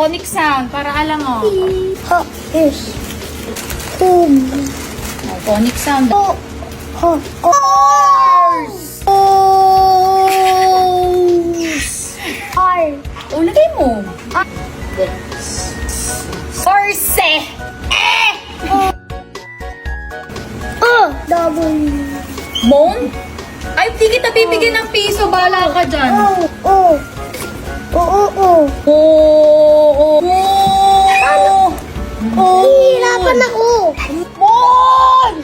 phonic sound para alam mo. Yes. Oh, Phonic sound. Horse. R. Ulagay mo. Horse. Double. Moan? Ay, di kita bibigyan ng piso. Bahala ka dyan. Oh. Oh. Hihirapan ako. Moan!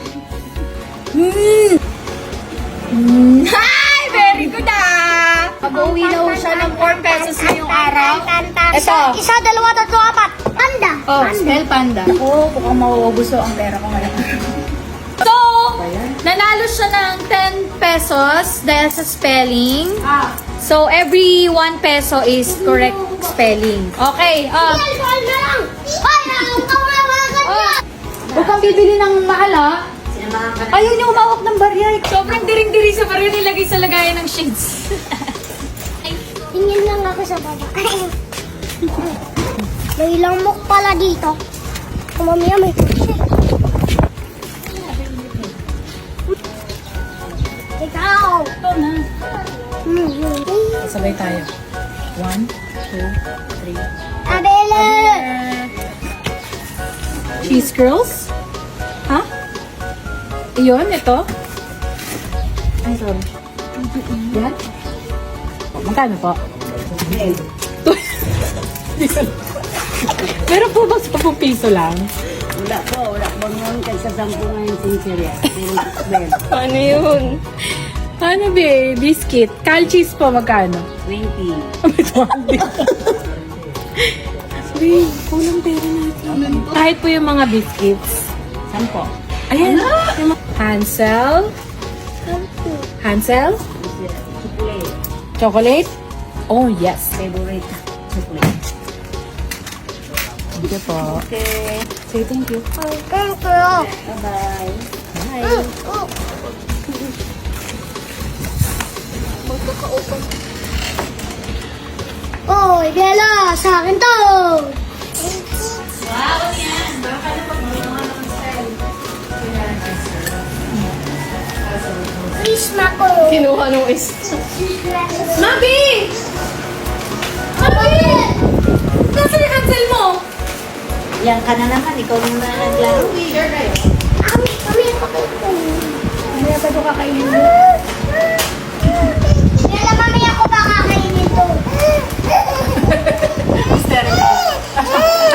Hi! Very good ah! Mag-uwi na ho siya ng 4 pesos ngayong araw. Ito. Isa, dalawa, tatlo, apat. Panda. Oh, spell panda. Oo, mukhang mauubuso ang pera ko ngayon. So, nanalo siya ng 10 pesos dahil sa spelling. So, every 1 peso is correct spelling. Okay, huwag kang bibili ng mahal ah. Ayaw niya umawak ng barya. Sobrang diring-diri sa barya nilagay sa lagayan ng shades. Tingin lang ako sa baba. May lamok pala dito. Mamaya may ikaw. Ito na. Sabay tayo. 1, 2, 3. Abela. Cheese curls? Ha? Iyon, ito? Ay, sorry. Yan? Magkano po? Meron po ba 10 piso lang? Wala po, wala po ngayon kasi sa 10 ngayon sincere. Ano yun? Ano ba? Biscuit. Cal cheese po, magkano? 20. May 20. Sabi, kulang pera natin. Kahit po yung mga biscuits. 10. Ayan. Hansel. Hansel? Chocolate. Chocolate? Oh, yes. Favorite chocolate. Sige po. Okay. Say thank you. Thank you. Bye-bye. Bye. Oh, Bella, sa akin to. Wow, yan. Baka na Prisma ko. Kinuha nung is... Mabi! Mabi! Nasaan yung Hansel mo? Yan ka na naman, ikaw na naglaro. Share kayo. Kami ako kayo. Mamaya pa ito kakainin mo. Bella, mamaya ko ba kakainin to?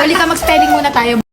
Halika, mag-spelling muna tayo.